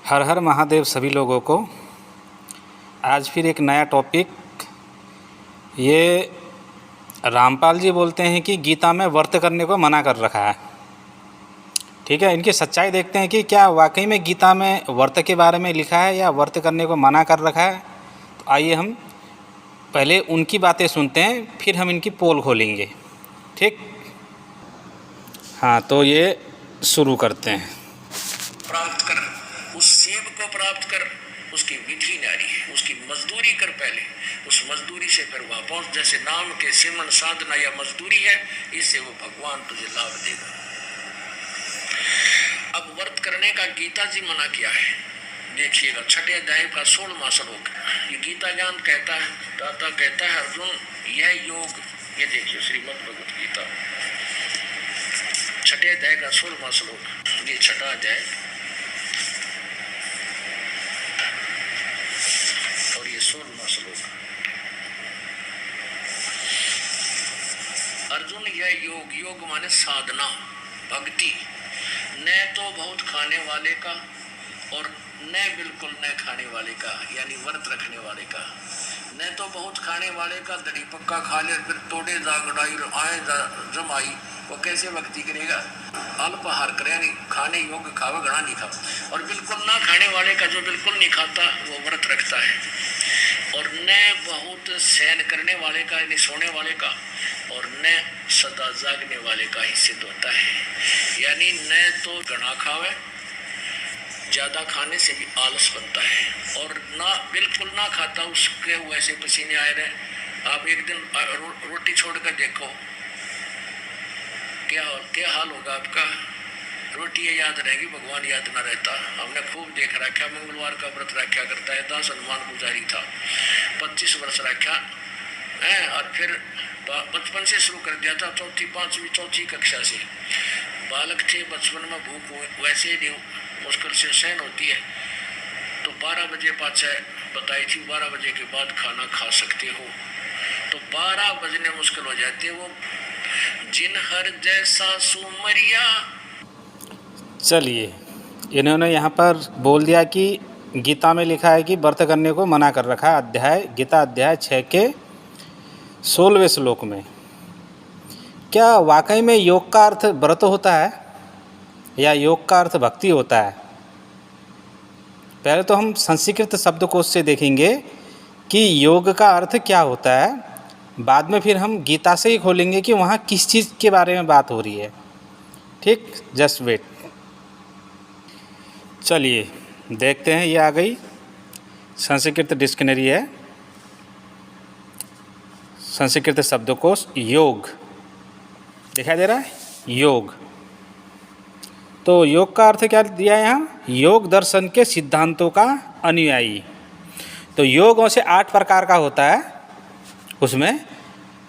हर हर महादेव सभी लोगों को। आज फिर एक नया टॉपिक। ये रामपाल जी बोलते हैं कि गीता में व्रत करने को मना कर रखा है। ठीक है, इनकी सच्चाई देखते हैं कि क्या वाकई में गीता में व्रत के बारे में लिखा है या व्रत करने को मना कर रखा है। तो आइए हम पहले उनकी बातें सुनते हैं, फिर हम इनकी पोल खोलेंगे। ठीक, हाँ, तो ये शुरू करते हैं। प्राप्त कर, उस सेब को प्राप्त कर, उसकी मीठी नारी, उसकी मजदूरी कर पहले, उस मजदूरी से फिर वहां पहुंच। जैसे नाम के सिमरन साधना या मजदूरी है, इससे वो भगवान तुझे लाभ देगा। अब व्रत करने का गीता जी मना किया है। देखिएगा, छठे अध्याय का 16वां श्लोक। ये गीता ज्ञान कहता है, दाता कहता है अर्जुन, यह योग, ये देखिए श्रीमद् भगवत गीता छठे अध्याय का 16वां श्लोक। ये छठा अध्याय और ये 16वां श्लोक। अर्जुन यह योग, योग माने साधना, भक्ति, न तो बहुत खाने वाले का और न बिल्कुल न खाने वाले का, यानी व्रत रखने वाले का। न तो बहुत खाने वाले का दड़ी पक्का खा ले, फिर तोड़े जागड़ाई आए जमाई, वो कैसे भक्ति करेगा। अल्पाहार करे, यानी खाने योग्य खावे, घना नहीं खाओ। और बिल्कुल ना खाने वाले का, जो बिल्कुल नहीं खाता, वो व्रत रखता है। और न बहुत सहन करने वाले का, यानी सोने वाले का, और न सदा जागने वाले का ही सिद्ध होता है। यानी न तो घना खावे, ज्यादा खाने से भी आलस बनता है, और ना बिल्कुल ना खाता, उसके वैसे पसीने आए रहे। आप एक दिन रोटी छोड़कर देखो, क्या हाल होगा आपका। रोटी याद रहेगी, भगवान याद ना रहता। हमने खूब देख रखा, मंगलवार का व्रत रखा करता है, दास हनुमान पुजारी था, 25 वर्ष रखा है। और फिर बचपन से शुरू कर दिया था, चौथी कक्षा से। बालक थे, बचपन में भूख वैसे ही नहीं मुश्किल से सहन होती है, तो 12 बजे पाछे बताई थी, 12 बजे के बाद खाना खा सकते हो। तो 12 बजने मुश्किल हो जाते, वो जिन हर जैसा सुमरिया। चलिए, इन्होंने यहाँ पर बोल दिया कि गीता में लिखा है कि व्रत करने को मना कर रखा है। गीता अध्याय 6 के 16वें श्लोक में। क्या वाकई में योग का अर्थ व्रत होता है या योग का अर्थ भक्ति होता है? पहले तो हम संस्कृत शब्दकोश से देखेंगे कि योग का अर्थ क्या होता है, बाद में फिर हम गीता से ही खोलेंगे कि वहाँ किस चीज़ के बारे में बात हो रही है। ठीक, जस्ट वेट। चलिए देखते हैं, ये आ गई संस्कृत डिक्शनरी है, संस्कृत शब्दकोश। योग दिखाई दे रहा है, योग। तो योग का अर्थ क्या दिया है यहाँ? योग दर्शन के सिद्धांतों का अनुयायी। तो योगों से 8 प्रकार का होता है, उसमें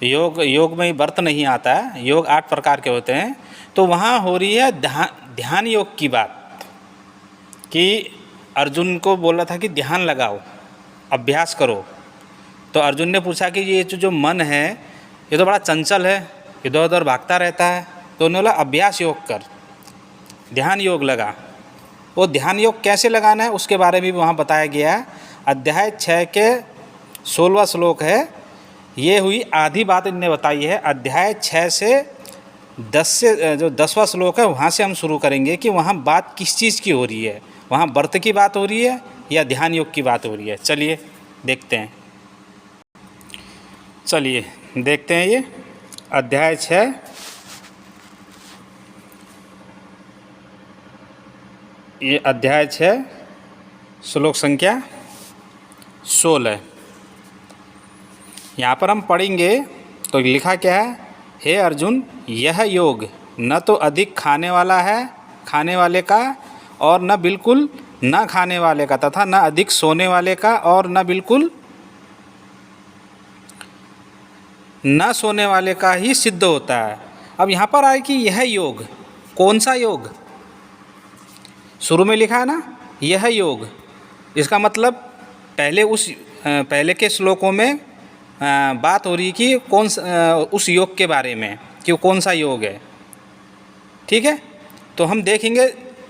योग में व्रत नहीं आता है। योग 8 प्रकार के होते हैं। तो वहाँ हो रही है ध्यान योग की बात, कि अर्जुन को बोला था कि ध्यान लगाओ, अभ्यास करो। तो अर्जुन ने पूछा कि ये जो मन है, ये तो बड़ा चंचल है, इधर उधर भागता रहता है। तो उन्होंने बोला अभ्यास योग कर, ध्यान योग लगा। वो ध्यान योग कैसे लगाना है उसके बारे में भी वहाँ बताया गया है। अध्याय 6 के 16वां श्लोक है। ये हुई आधी बात इनने बताई है। अध्याय 6 से 10 से जो 10वां श्लोक है, वहाँ से हम शुरू करेंगे कि वहाँ बात किस चीज़ की हो रही है। वहाँ व्रत की बात हो रही है या ध्यान योग की बात हो रही है। चलिए देखते हैं, चलिए देखते हैं। ये अध्याय 6, ये अध्याय 6 श्लोक संख्या 16। यहाँ पर हम पढ़ेंगे तो लिखा क्या है? हे अर्जुन, यह योग न तो अधिक खाने वाला है, खाने वाले का, और न बिल्कुल न खाने वाले का, तथा न अधिक सोने वाले का, और न बिल्कुल न सोने वाले का ही सिद्ध होता है। अब यहाँ पर आए कि यह योग, कौन सा योग? शुरू में लिखा है ना, यह योग। इसका मतलब पहले के श्लोकों में बात हो रही कि उस योग के बारे में, कि वो कौन सा योग है। ठीक है, तो हम देखेंगे।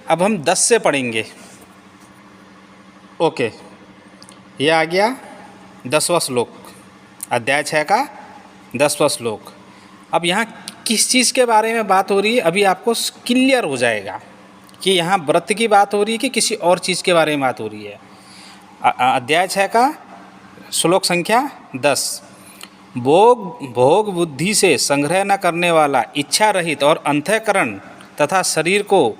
अब हम 10 से पढ़ेंगे। ओके, ये आ गया 10वां श्लोक, अध्याय 6 का 10वां श्लोक। अब यहाँ किस चीज़ के बारे में बात हो रही है अभी आपको क्लियर हो जाएगा कि यहाँ व्रत की बात हो रही है कि किसी और चीज़ के बारे में बात हो रही है। अध्याय 6 का श्लोक संख्या 10। भोग बुद्धि से संग्रह न करने वाला, इच्छा रहित और अंतःकरण तथा शरीर को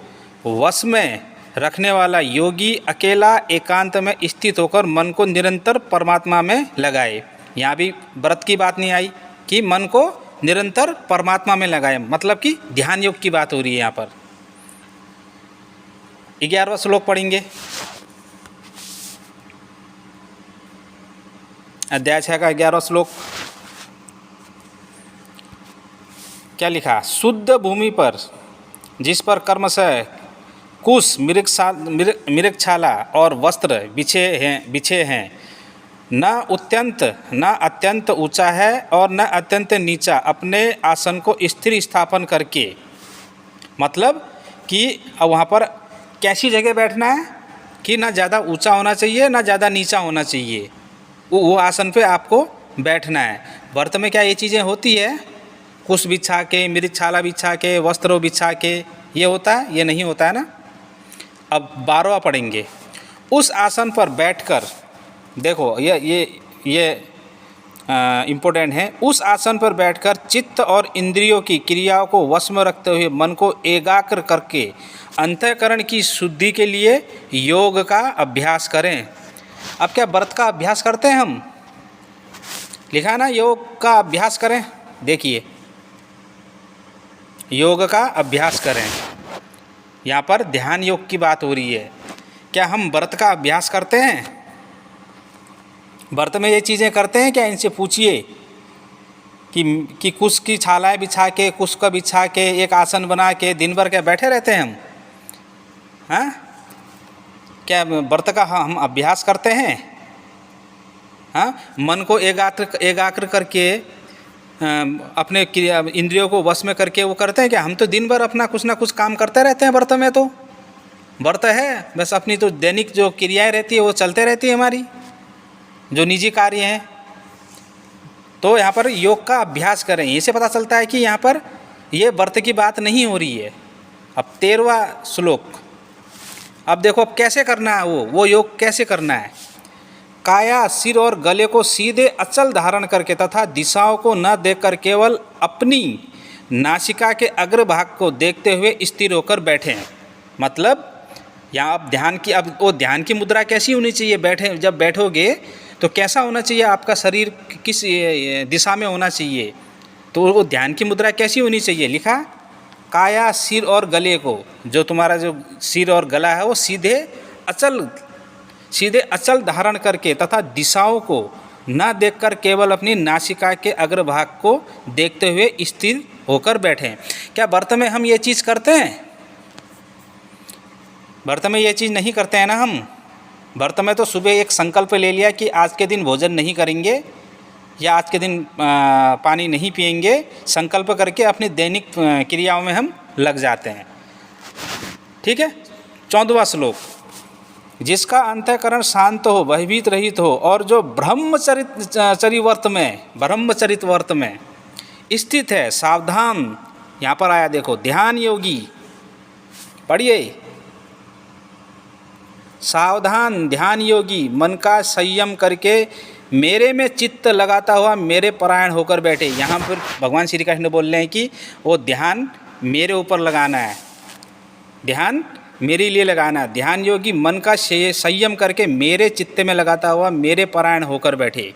वश में रखने वाला योगी अकेला एकांत में स्थित होकर मन को निरंतर परमात्मा में लगाए। यहाँ भी व्रत की बात नहीं आई कि मन को निरंतर परमात्मा में लगाए, मतलब कि ध्यान योग की बात हो रही है। यहाँ पर 11वां श्लोक पढ़ेंगे, अध्याय 6 का 11वां श्लोक। क्या लिखा? शुद्ध भूमि पर जिस पर कर्म से कुश मृगछाला और वस्त्र बिछे हैं, न अत्यंत ऊंचा है और न अत्यंत नीचा, अपने आसन को स्थिर स्थापन करके, मतलब कि अब वहाँ पर कैसी जगह बैठना है कि ना ज़्यादा ऊंचा होना चाहिए ना ज़्यादा नीचा होना चाहिए, वो आसन पे आपको बैठना है। व्रत में क्या ये चीज़ें होती है? कुश बिछा के, मृगछाला बिछा के, वस्त्र बिछा के, ये होता है? ये नहीं होता है ना। अब 12वां पढ़ेंगे। उस आसन पर बैठकर, देखो ये इम्पोर्टेंट है। उस आसन पर बैठकर चित्त और इंद्रियों की क्रियाओं को वश में रखते हुए मन को एकाग्र करके अंतःकरण की शुद्धि के लिए योग का अभ्यास करें। अब क्या व्रत का अभ्यास करते हैं हम? लिखा है ना, योग का अभ्यास करें। देखिए, योग का अभ्यास करें, यहाँ पर ध्यान योग की बात हो रही है। क्या हम व्रत का अभ्यास करते हैं? व्रत में ये चीज़ें करते हैं क्या? इनसे पूछिए कि कुश की छालाएँ बिछा के, कुश का बिछा के, एक आसन बना के दिन भर क्या बैठे रहते हैं हम? हाँ, क्या व्रत का हम अभ्यास करते हैं? हाँ, मन को एकाग्र करके अपने क्रिया इंद्रियों को वश में करके वो करते हैं क्या? हम तो दिन भर अपना कुछ ना कुछ काम करते रहते हैं व्रत में। तो व्रत है बस अपनी तो दैनिक जो क्रियाएं रहती है वो चलते रहती है, हमारी जो निजी कार्य हैं। तो यहाँ पर योग का अभ्यास करें, इससे पता चलता है कि यहाँ पर ये व्रत की बात नहीं हो रही है। अब 13वां श्लोक। अब देखो अब कैसे करना है वो योग कैसे करना है। काया, सिर और गले को सीधे अचल धारण करके तथा दिशाओं को न देखकर केवल अपनी नासिका के अग्रभाग को देखते हुए स्थिर होकर बैठें। मतलब यहाँ अब ध्यान की मुद्रा कैसी होनी चाहिए? जब बैठोगे तो कैसा होना चाहिए? आपका शरीर किस दिशा में होना चाहिए? तो वो ध्यान की मुद्रा कैसी होनी चाहिए? लिखा, काया, सिर और गले को, जो तुम्हारा जो सिर और गला है वो सीधे अचल धारण करके तथा दिशाओं को न देखकर केवल अपनी नासिका के अग्रभाग को देखते हुए स्थिर होकर बैठें। क्या व्रत में हम ये चीज़ करते हैं? व्रत में ये चीज़ नहीं करते हैं ना हम। व्रत में तो सुबह एक संकल्प ले लिया कि आज के दिन भोजन नहीं करेंगे या आज के दिन पानी नहीं पिएंगे, संकल्प करके अपनी दैनिक क्रियाओं में हम लग जाते हैं। ठीक है। 14वां श्लोक। जिसका अंतःकरण शांत हो, भयभीत रहित हो और जो ब्रह्मचरित वर्त में स्थित है, सावधान, यहाँ पर आया देखो, ध्यान योगी, पढ़िए, सावधान ध्यान योगी मन का संयम करके मेरे में चित्त लगाता हुआ मेरे परायण होकर बैठे। यहाँ पर भगवान श्री कृष्ण बोल रहे हैं कि वो ध्यान मेरे ऊपर लगाना है, ध्यान मेरे लिए लगाना है। ध्यान योगी मन का संयम करके मेरे चित्त में लगाता हुआ मेरे परायण होकर बैठे।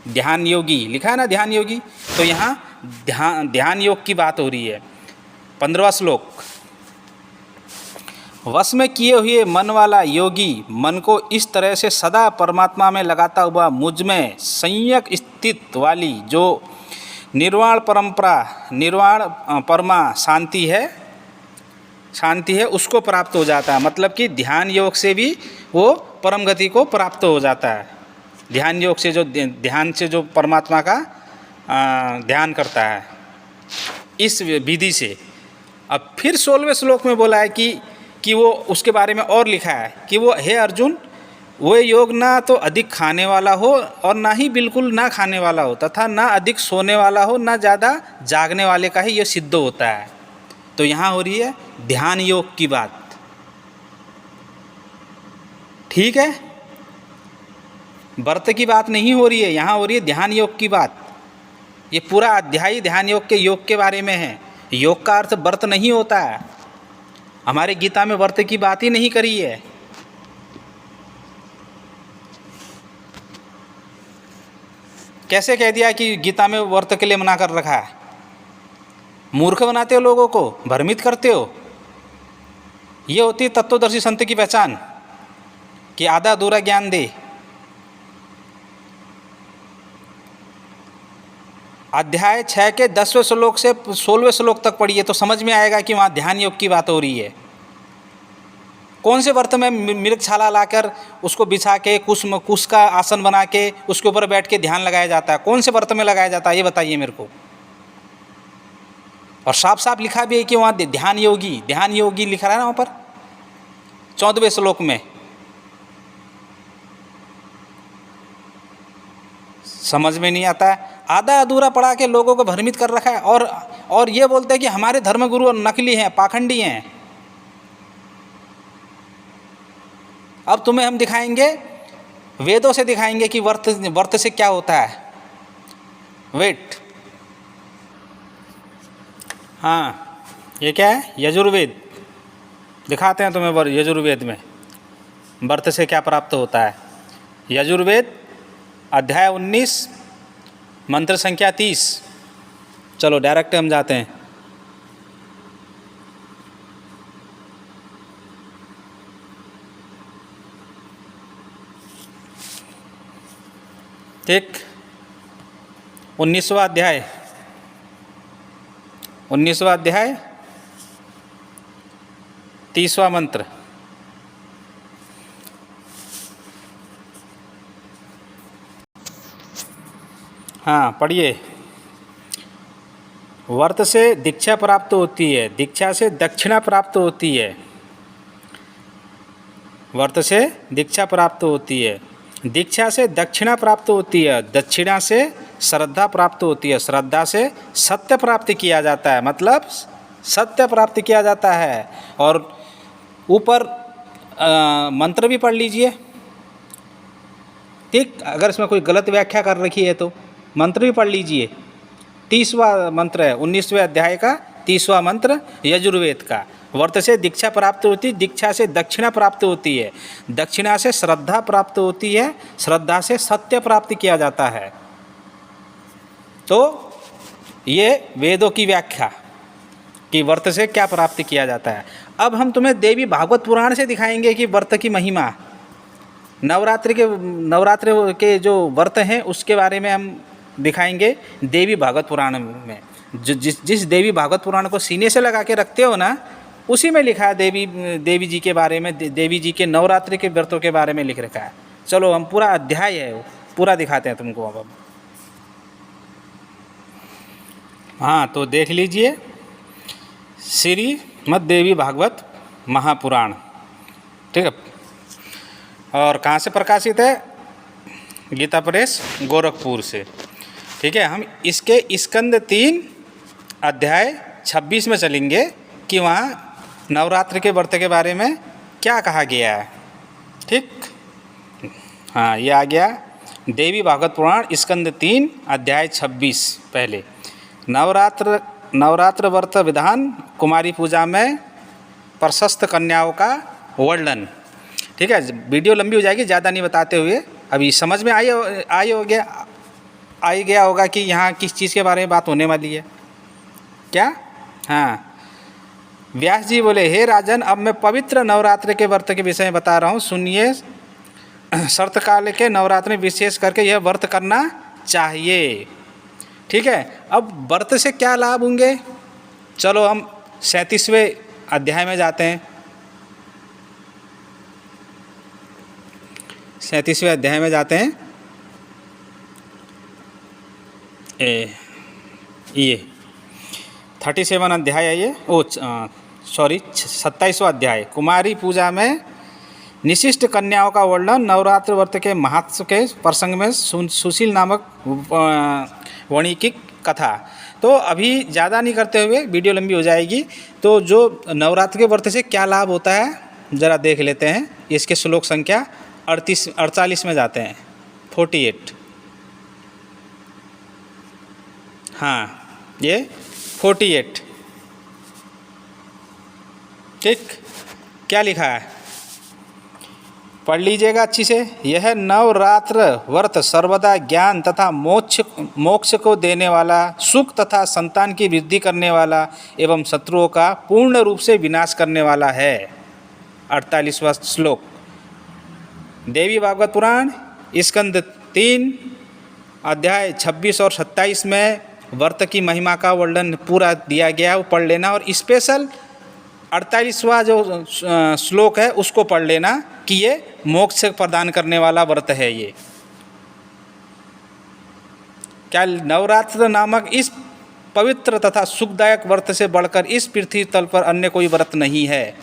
ध्यान योगी लिखा है ना, ध्यान योगी। तो यहाँ ध्यान योग की बात हो रही है। 15वां श्लोक। वश में किए हुए मन वाला योगी मन को इस तरह से सदा परमात्मा में लगाता हुआ मुझ में संयक स्थित वाली जो निर्वाण परमा शांति है उसको प्राप्त हो जाता है। मतलब कि ध्यान योग से भी वो परम गति को प्राप्त हो जाता है। ध्यान योग से ध्यान से जो परमात्मा का ध्यान करता है इस विधि से। अब फिर 16वें श्लोक में बोला है कि वो उसके बारे में और लिखा है कि वो, हे अर्जुन, वो योग ना तो अधिक खाने वाला हो और ना ही बिल्कुल ना खाने वाला हो, तथा ना अधिक सोने वाला हो, ना ज़्यादा जागने वाले का ही ये सिद्ध होता है। तो यहाँ हो रही है ध्यान योग की बात, ठीक है। व्रत की बात नहीं हो रही है, यहाँ हो रही है ध्यान योग की बात। ये पूरा अध्याय ध्यान योग के बारे में है। योग का अर्थ व्रत नहीं होता है, हमारे गीता में व्रत की बात ही नहीं करी है। कैसे कह दिया कि गीता में व्रत के लिए मना कर रखा है? मूर्ख बनाते हो लोगों को, भ्रमित करते हो। ये होती है तत्वदर्शी संत की पहचान कि आधा अधूरा ज्ञान दे। अध्याय 6 के 10वें श्लोक से 16वें श्लोक तक पढ़िए तो समझ में आएगा कि वहाँ ध्यान योग की बात हो रही है। कौन से व्रत में मृगछाला लाकर उसको बिछा के कुश का आसन बना के उसके ऊपर बैठ के ध्यान लगाया जाता है? कौन से व्रत में लगाया जाता है ये बताइए मेरे को। और साफ साफ लिखा भी है कि वहाँ ध्यान योगी लिखा है ना वहाँ पर 14वें श्लोक में। समझ में नहीं आता है, आधा अधूरा पढ़ा के लोगों को भ्रमित कर रखा है। और ये बोलते हैं कि हमारे धर्मगुरु नकली हैं, पाखंडी हैं। अब तुम्हें हम दिखाएंगे, वेदों से दिखाएंगे कि व्रत से क्या होता है। वेट, हाँ ये क्या है? यजुर्वेद दिखाते हैं तुम्हें। यजुर्वेद में व्रत से क्या प्राप्त होता है। यजुर्वेद अध्याय 19 मंत्र संख्या 30। चलो डायरेक्ट हम जाते हैं। ठीक, 19वां अध्याय 30वां मंत्र। हाँ पढ़िए। व्रत से दीक्षा प्राप्त होती है, दीक्षा से दक्षिणा प्राप्त होती है। व्रत से दीक्षा प्राप्त होती है, दीक्षा से दक्षिणा प्राप्त होती है, दक्षिणा से श्रद्धा प्राप्त होती है, श्रद्धा से सत्य प्राप्त किया जाता है, मतलब सत्य प्राप्त किया जाता है। और ऊपर मंत्र भी पढ़ लीजिए, ठीक। अगर इसमें कोई गलत व्याख्या कर रखी है तो मंत्र भी पढ़ लीजिए। 30वां मंत्र है 19वें अध्याय का 30वां मंत्र यजुर्वेद का। व्रत से दीक्षा प्राप्त होती, दीक्षा से दक्षिणा प्राप्त होती है, दक्षिणा से श्रद्धा प्राप्त होती है, श्रद्धा से सत्य प्राप्त किया जाता है। तो ये वेदों की व्याख्या कि व्रत से क्या प्राप्त किया जाता है। अब हम तुम्हें देवी भागवत पुराण से दिखाएंगे कि व्रत की महिमा, नवरात्रि के जो व्रत हैं उसके बारे में हम दिखाएंगे देवी भागवत पुराण में। जिस देवी भागवत पुराण को सीने से लगा के रखते हो ना, उसी में लिखा है देवी जी के बारे में, देवी जी के नवरात्रि के व्रतों के बारे में लिख रखा है। चलो हम पूरा अध्याय है पूरा दिखाते हैं तुमको अब। हाँ तो देख लीजिए, श्रीमद् देवी भागवत महापुराण, ठीक है। और कहाँ से प्रकाशित है? गीता प्रेस गोरखपुर से, ठीक है। हम इसके स्कंद 3 अध्याय 26 में चलेंगे कि वहाँ नवरात्र के व्रत के बारे में क्या कहा गया है, ठीक। हाँ ये आ गया देवी भागवत पुराण स्कंद 3 अध्याय 26। पहले नवरात्र व्रत विधान, कुमारी पूजा में प्रशस्त कन्याओं का वर्णन, ठीक है। वीडियो लंबी हो जाएगी, ज़्यादा नहीं बताते हुए। अभी समझ में आई गया होगा कि यहाँ किस चीज़ के बारे में बात होने वाली है क्या? हाँ, व्यास जी बोले, हे राजन, अब मैं पवित्र नवरात्र के व्रत के विषय में बता रहा हूँ, सुनिए। शरतकाल के नवरात्र में विशेष करके यह व्रत करना चाहिए, ठीक है। अब व्रत से क्या लाभ होंगे? चलो हम 37वें अध्याय में जाते हैं। 37वें अध्याय में जाते हैं। ये 37वां अध्याय है ये, 27वां अध्याय। कुमारी पूजा में निशिष्ट कन्याओं का वर्णन नवरात्र व्रत के महत्व के प्रसंग में सुशील नामक वणिकिक कथा। तो अभी ज़्यादा नहीं करते हुए, वीडियो लंबी हो जाएगी, तो जो नवरात्र के व्रत से क्या लाभ होता है ज़रा देख लेते हैं। इसके श्लोक संख्या 48 में जाते हैं। 48, हाँ ये 48, ठीक, क्या लिखा है पढ़ लीजिएगा अच्छी से। यह नवरात्र व्रत सर्वदा ज्ञान तथा मोक्ष को देने वाला, सुख तथा संतान की वृद्धि करने वाला एवं शत्रुओं का पूर्ण रूप से विनाश करने वाला है। 48वां श्लोक, देवी भागवत पुराण स्कंद 3 अध्याय 26 और 27 में व्रत की महिमा का वर्णन पूरा दिया गया, वो पढ़ लेना। और स्पेशल 48वां जो श्लोक है उसको पढ़ लेना कि ये मोक्ष प्रदान करने वाला व्रत है। ये क्या नवरात्र नामक इस पवित्र तथा सुखदायक व्रत से बढ़कर इस पृथ्वी तल पर अन्य कोई व्रत नहीं है।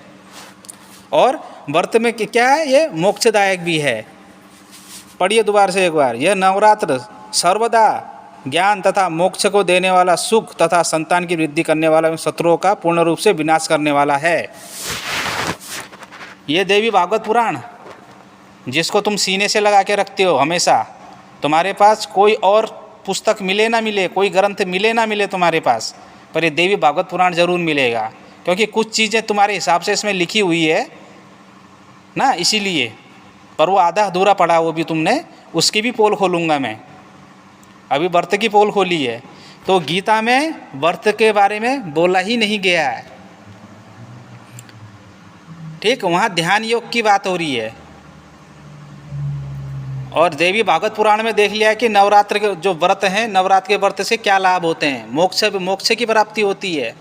और व्रत में क्या है, ये मोक्षदायक भी है। पढ़िए दोबारा से एक बार। यह नवरात्र सर्वदा ज्ञान तथा मोक्ष को देने वाला, सुख तथा संतान की वृद्धि करने वाला, शत्रुओं का पूर्ण रूप से विनाश करने वाला है। ये देवी भागवत पुराण जिसको तुम सीने से लगा के रखते हो हमेशा, तुम्हारे पास कोई और पुस्तक मिले ना मिले, कोई ग्रंथ मिले ना मिले तुम्हारे पास, पर ये देवी भागवत पुराण जरूर मिलेगा, क्योंकि कुछ चीज़ें तुम्हारे हिसाब से इसमें लिखी हुई है ना, इसीलिए। पर वो आधा अधूरा पढ़ा, वो भी तुमने, उसकी भी पोल खोलूँगा मैं। अभी व्रत की पोल खोली है, तो गीता में व्रत के बारे में बोला ही नहीं गया है, ठीक, वहाँ ध्यान योग की बात हो रही है। और देवी भागवत पुराण में देख लिया कि नवरात्र के जो व्रत हैं, नवरात्र के व्रत से क्या लाभ होते हैं, मोक्ष की प्राप्ति होती है,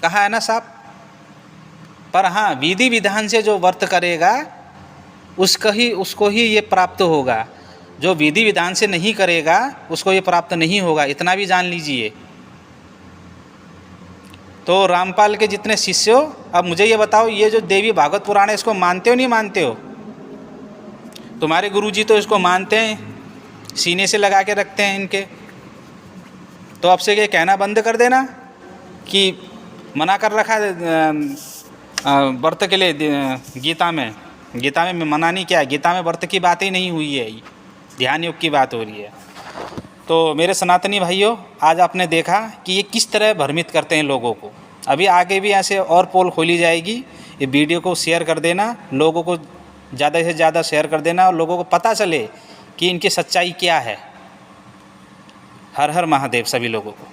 कहा है ना साहब। पर हाँ, विधि विधान से जो व्रत करेगा उसको ही ये प्राप्त होगा। जो विधि विधान से नहीं करेगा उसको ये प्राप्त नहीं होगा, इतना भी जान लीजिए। तो रामपाल के जितने शिष्य हो, अब मुझे ये बताओ, ये जो देवी भागवत पुराण है इसको मानते हो नहीं मानते हो? तुम्हारे गुरुजी तो इसको मानते हैं, सीने से लगा के रखते हैं इनके। तो अब से ये कहना बंद कर देना कि मना कर रखा है व्रत के लिए गीता में मना नहीं किया। गीता में व्रत की बात ही नहीं हुई है, ध्यान योग की बात हो रही है। तो मेरे सनातनी भाइयों, आज आपने देखा कि ये किस तरह भ्रमित करते हैं लोगों को। अभी आगे भी ऐसे और पोल खोली जाएगी। ये वीडियो को शेयर कर देना, लोगों को ज़्यादा से ज़्यादा शेयर कर देना, और लोगों को पता चले कि इनकी सच्चाई क्या है। हर हर महादेव सभी लोगों को।